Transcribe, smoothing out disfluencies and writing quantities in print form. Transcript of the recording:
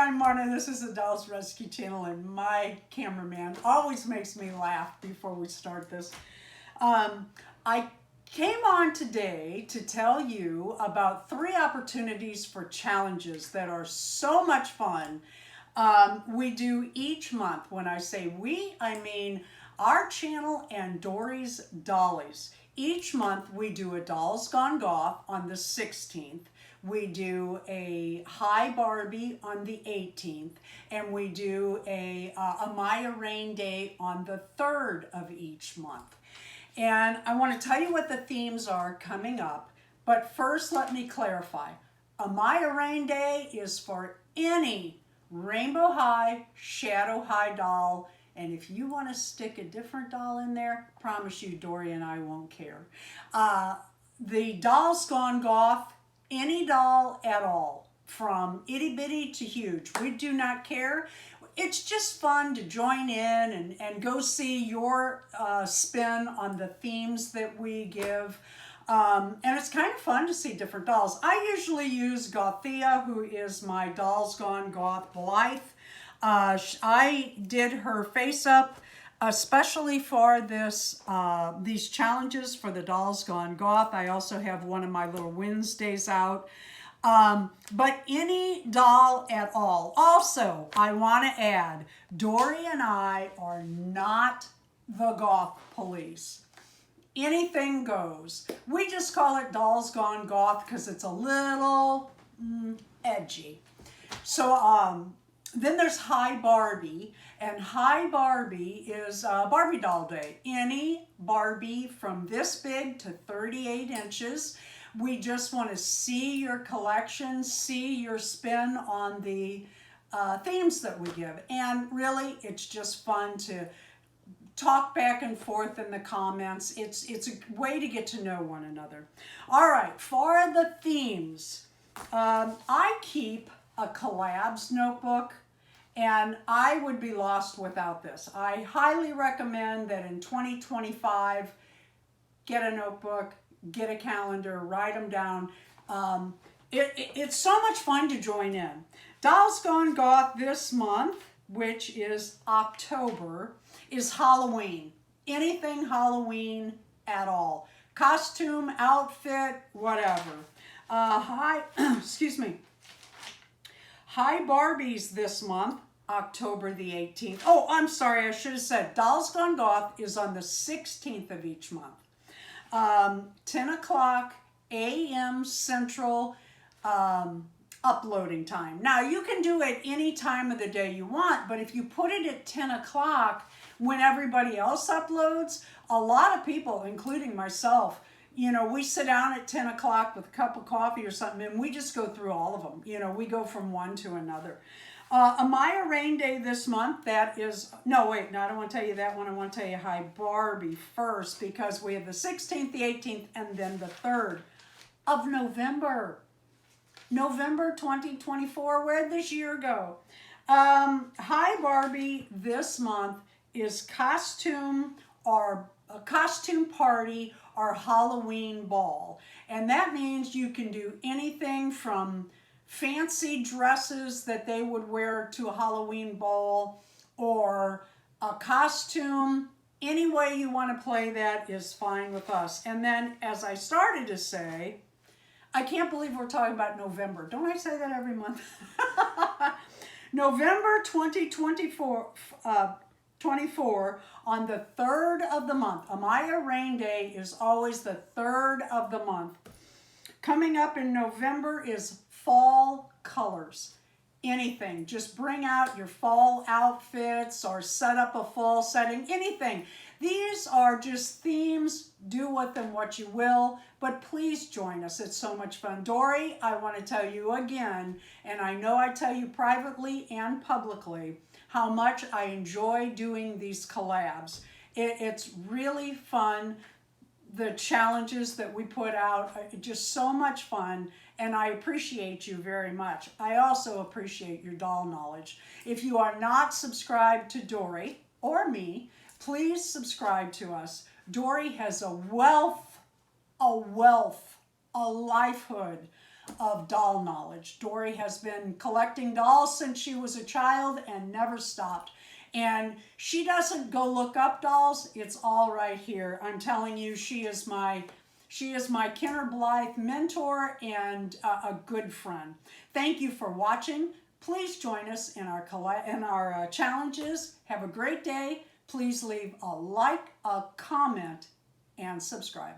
I'm Marna. This is the Dolls Rescue Channel, and my cameraman always makes me laugh before we start this. I came on today to tell you about 3 opportunities for challenges that are so much fun. We do each month. When I say we, I mean our channel and Dory's Dollies. Each month we do a Dolls Gone Goth on the 16th. We do a Hi Barbie on the 18th, and we do a Amaya Raine Day on the 3rd of each month. And I want to tell you what the themes are coming up, but first let me clarify. Amaya Raine Day is for any Rainbow High, Shadow High doll, and if you want to stick a different doll in there, promise you Dory and I won't care. The Dolls Gone Goth, any doll at all, from itty bitty to huge. We do not care. It's just fun to join in and go see your spin on the themes that we give. And it's kind of fun to see different dolls. I usually use Gothea, who is my Dolls Gone Goth Blythe. I did her face up especially for these challenges for the Dolls Gone Goth. I also have one of my little Wednesdays out. But any doll at all. Also, I want to add, Dory and I are not the goth police. Anything goes. We just call it Dolls Gone Goth because it's a little edgy. So then there's Hi Barbie, and Hi Barbie is Barbie Doll Day. Any Barbie from this big to 38 inches. We just want to see your collection, see your spin on the themes that we give. And really, it's just fun to talk back and forth in the comments. It's a way to get to know one another. All right, for the themes, I keep a Collabs notebook, and I would be lost without this. I highly recommend that in 2025, get a notebook, get a calendar, write them down. It's so much fun to join in. Dolls Gone Goth this month, which is October, is Halloween. Anything Halloween at all. Costume, outfit, whatever. Excuse me. Hi Barbies this month, October the 18th. Oh, I'm sorry, I should have said Dolls Gone Goth is on the 16th of each month. 10 o'clock a.m. Central uploading time. Now, you can do it any time of the day you want, but if you put it at 10 o'clock when everybody else uploads, a lot of people, including myself, you know, we sit down at 10 o'clock with a cup of coffee or something, and we just go through all of them. You know, we go from one to another. Amaya Raine Day this month, that is, no, wait, no, I don't want to tell you that one. I want to tell you Hi Barbie first, because we have the 16th, the 18th, and then the 3rd of November. November 2024, where'd this year go? Hi Barbie this month is costume or a costume party or Halloween ball. And that means you can do anything from fancy dresses that they would wear to a Halloween ball, or a costume. Any way you want to play that is fine with us. And then, as I started to say, I can't believe we're talking about November. Don't I say that every month? November 2024, on the 3rd of the month. Amaya Raine Day is always the 3rd of the month. Coming up in November is fall colors. Anything. Just bring out your fall outfits or set up a fall setting. Anything. These are just themes. Do with them what you will, but please join us. It's so much fun. Dory, I want to tell you again, and I know I tell you privately and publicly, how much I enjoy doing these collabs. It's really fun. The challenges that we put out are just so much fun, and I appreciate you very much. I also appreciate your doll knowledge. If you are not subscribed to Dory or me, please subscribe to us. Dory has a wealth, a lifehood of doll knowledge. Dory has been collecting dolls since she was a child and never stopped. And she doesn't go look up dolls. It's all right here. I'm telling you, she is my Kenner Blythe mentor and a good friend. Thank you for watching. Please join us in our challenges. Have a great day. Please leave a like, a comment, and subscribe.